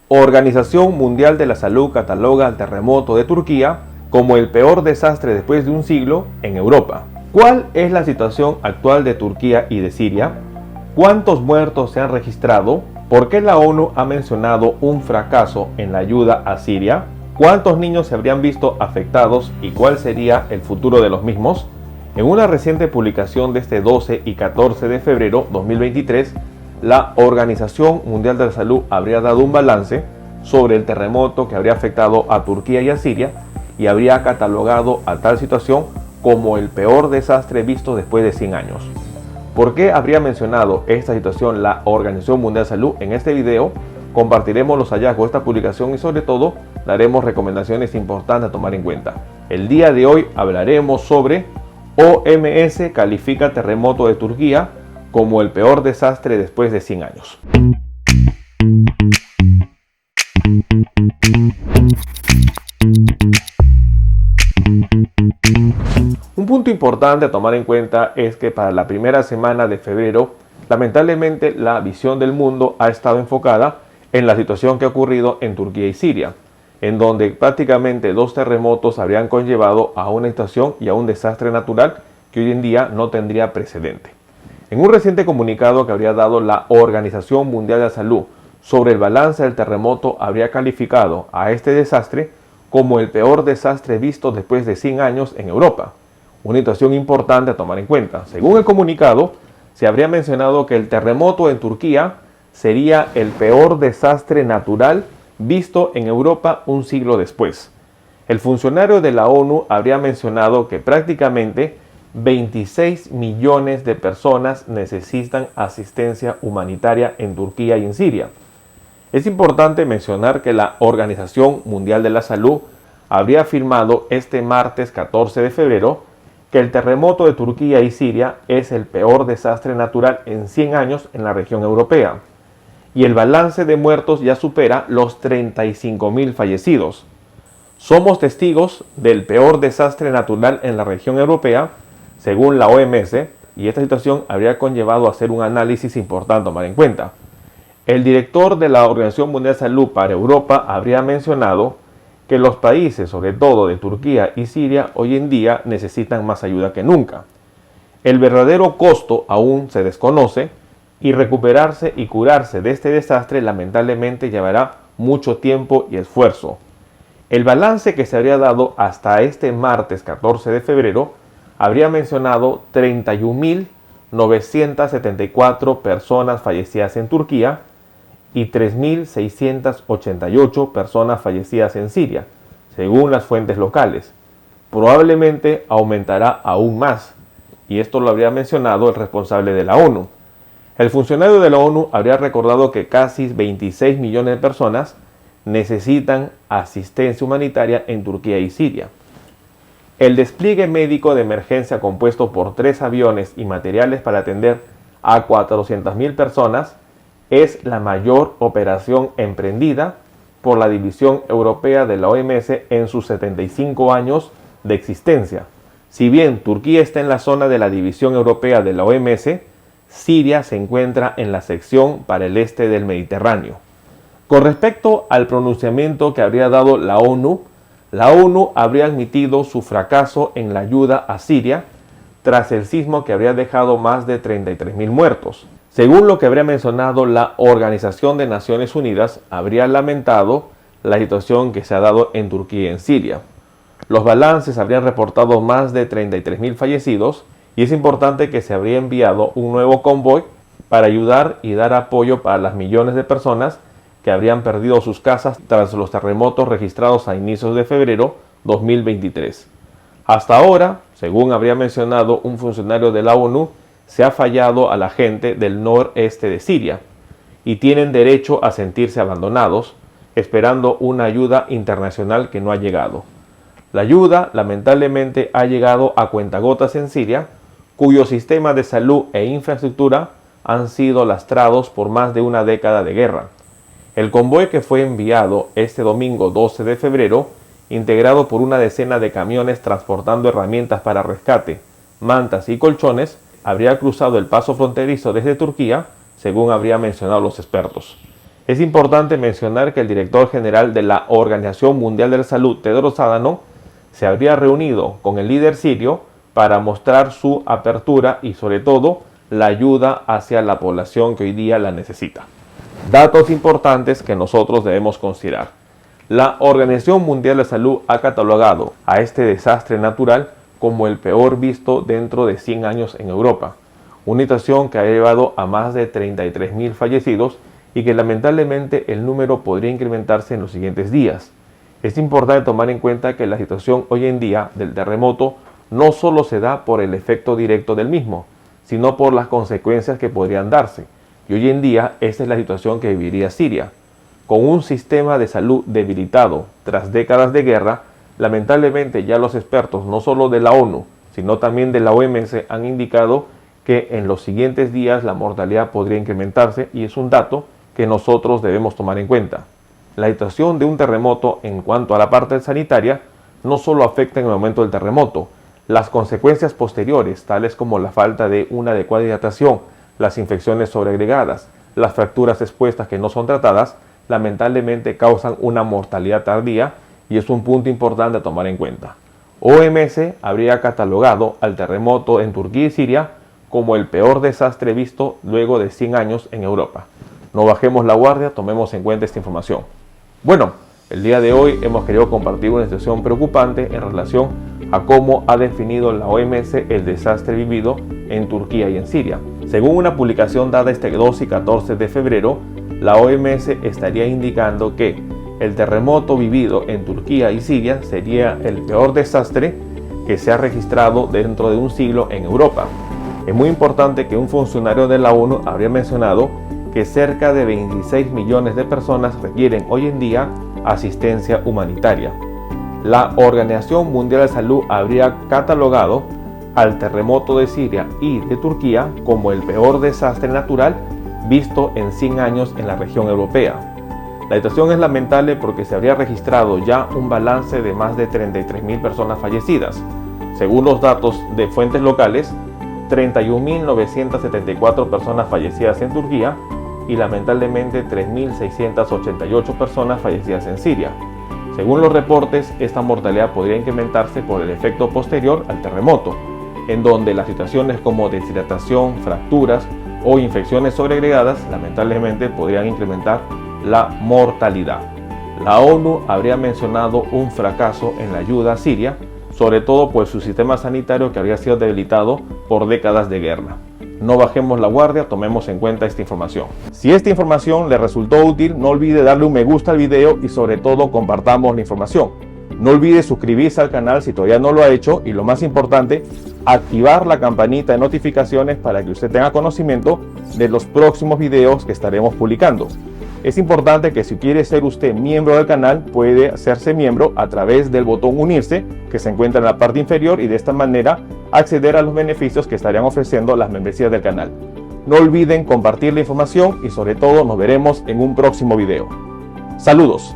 Organización Mundial de la Salud cataloga el terremoto de Turquía como el peor desastre después de un siglo en Europa. ¿Cuál es la situación actual de Turquía y de Siria? ¿Cuántos muertos se han registrado? ¿Por qué la ONU ha mencionado un fracaso en la ayuda a Siria? ¿Cuántos niños se habrían visto afectados y cuál sería el futuro de los mismos? En una reciente publicación de este 12 y 14 de febrero 2023, la Organización Mundial de la Salud habría dado un balance sobre el terremoto que habría afectado a Turquía y a Siria y habría catalogado a tal situación como el peor desastre visto después de 100 años. ¿Por qué habría mencionado esta situación la Organización Mundial de la Salud? En este video compartiremos los hallazgos de esta publicación y sobre todo daremos recomendaciones importantes a tomar en cuenta. El día de hoy hablaremos sobre OMS califica terremoto de Turquía como el peor desastre después de 100 años. Un punto importante a tomar en cuenta es que para la primera semana de febrero, lamentablemente la visión del mundo ha estado enfocada en la situación que ha ocurrido en Turquía y Siria, en donde prácticamente dos terremotos habrían conllevado a una situación y a un desastre natural que hoy en día no tendría precedente. En un reciente comunicado que habría dado la Organización Mundial de la Salud sobre el balance del terremoto, habría calificado a este desastre como el peor desastre visto después de 100 años en Europa. Una situación importante a tomar en cuenta. Según el comunicado, se habría mencionado que el terremoto en Turquía sería el peor desastre natural visto en Europa un siglo después. El funcionario de la ONU habría mencionado que prácticamente 26 millones de personas necesitan asistencia humanitaria en Turquía y en Siria. Es importante mencionar que la Organización Mundial de la Salud habría afirmado este martes 14 de febrero que el terremoto de Turquía y Siria es el peor desastre natural en 100 años en la región europea. Y el balance de muertos ya supera los 35.000 fallecidos. Somos testigos del peor desastre natural en la región europea, según la OMS, y esta situación habría conllevado a hacer un análisis importante a tomar en cuenta. El director de la Organización Mundial de Salud para Europa habría mencionado que los países, sobre todo de Turquía y Siria, hoy en día necesitan más ayuda que nunca. El verdadero costo aún se desconoce y recuperarse y curarse de este desastre lamentablemente llevará mucho tiempo y esfuerzo. El balance que se habría dado hasta este martes 14 de febrero habría mencionado 31.974 personas fallecidas en Turquía y 3.688 personas fallecidas en Siria, según las fuentes locales. Probablemente aumentará aún más, y esto lo habría mencionado el responsable de la ONU. El funcionario de la ONU habría recordado que casi 26 millones de personas necesitan asistencia humanitaria en Turquía y Siria. El despliegue médico de emergencia compuesto por 3 aviones y materiales para atender a 400.000 personas es la mayor operación emprendida por la División Europea de la OMS en sus 75 años de existencia. Si bien Turquía está en la zona de la División Europea de la OMS, Siria se encuentra en la sección para el este del Mediterráneo. Con respecto al pronunciamiento que habría dado la ONU habría admitido su fracaso en la ayuda a Siria tras el sismo que habría dejado más de 33.000 muertos. Según lo que habría mencionado la Organización de Naciones Unidas, habría lamentado la situación que se ha dado en Turquía y en Siria. Los balances habrían reportado más de 33.000 fallecidos y es importante que se habría enviado un nuevo convoy para ayudar y dar apoyo para las millones de personas que habrían perdido sus casas tras los terremotos registrados a inicios de febrero 2023. Hasta ahora, según habría mencionado un funcionario de la ONU, se ha fallado a la gente del noreste de Siria y tienen derecho a sentirse abandonados, esperando una ayuda internacional que no ha llegado. La ayuda, lamentablemente, ha llegado a cuentagotas en Siria, cuyo sistema de salud e infraestructura han sido lastrados por más de una década de guerra. El convoy que fue enviado este domingo 12 de febrero, integrado por una decena de camiones transportando herramientas para rescate, mantas y colchones, habría cruzado el paso fronterizo desde Turquía, según habría mencionado los expertos. Es importante mencionar que el director general de la Organización Mundial de la Salud, Tedros Adhanom, se habría reunido con el líder sirio para mostrar su apertura y sobre todo la ayuda hacia la población que hoy día la necesita. Datos importantes que nosotros debemos considerar. La Organización Mundial de la Salud ha catalogado a este desastre natural como el peor visto dentro de 100 años en Europa. Una situación que ha llevado a más de 33.000 fallecidos y que lamentablemente el número podría incrementarse en los siguientes días. Es importante tomar en cuenta que la situación hoy en día del terremoto no solo se da por el efecto directo del mismo, sino por las consecuencias que podrían darse. Y hoy en día esta es la situación que viviría Siria. Con un sistema de salud debilitado tras décadas de guerra, lamentablemente ya los expertos, no solo de la ONU, sino también de la OMS, han indicado que en los siguientes días la mortalidad podría incrementarse y es un dato que nosotros debemos tomar en cuenta. La situación de un terremoto en cuanto a la parte sanitaria no solo afecta en el momento del terremoto, las consecuencias posteriores, tales como la falta de una adecuada hidratación, las infecciones sobreagregadas, las fracturas expuestas que no son tratadas, lamentablemente causan una mortalidad tardía y es un punto importante a tomar en cuenta. OMS habría catalogado al terremoto en Turquía y Siria como el peor desastre visto luego de 100 años en Europa. No bajemos la guardia, tomemos en cuenta esta información. Bueno, el día de hoy hemos querido compartir una situación preocupante en relación a cómo ha definido la OMS el desastre vivido en Turquía y en Siria. Según una publicación dada este 12 y 14 de febrero, la OMS estaría indicando que el terremoto vivido en Turquía y Siria sería el peor desastre que se ha registrado dentro de un siglo en Europa. Es muy importante que un funcionario de la ONU habría mencionado que cerca de 26 millones de personas requieren hoy en día asistencia humanitaria. La Organización Mundial de la Salud habría catalogado al terremoto de Siria y de Turquía como el peor desastre natural visto en 100 años en la región europea. La situación es lamentable porque se habría registrado ya un balance de más de 33.000 personas fallecidas. Según los datos de fuentes locales, 31.974 personas fallecidas en Turquía y lamentablemente 3.688 personas fallecidas en Siria. Según los reportes, esta mortalidad podría incrementarse por el efecto posterior al terremoto, en donde las situaciones como deshidratación, fracturas o infecciones sobreagregadas lamentablemente podrían incrementar la mortalidad. La ONU habría mencionado un fracaso en la ayuda a Siria, sobre todo por su sistema sanitario que habría sido debilitado por décadas de guerra. No bajemos la guardia, tomemos en cuenta esta información. Si esta información le resultó útil, no olvide darle un me gusta al video y sobre todo compartamos la información. No olvide suscribirse al canal si todavía no lo ha hecho y lo más importante, activar la campanita de notificaciones para que usted tenga conocimiento de los próximos videos que estaremos publicando. Es importante que si quiere ser usted miembro del canal, puede hacerse miembro a través del botón unirse que se encuentra en la parte inferior y de esta manera acceder a los beneficios que estarían ofreciendo las membresías del canal. No olviden compartir la información y sobre todo nos veremos en un próximo video. Saludos.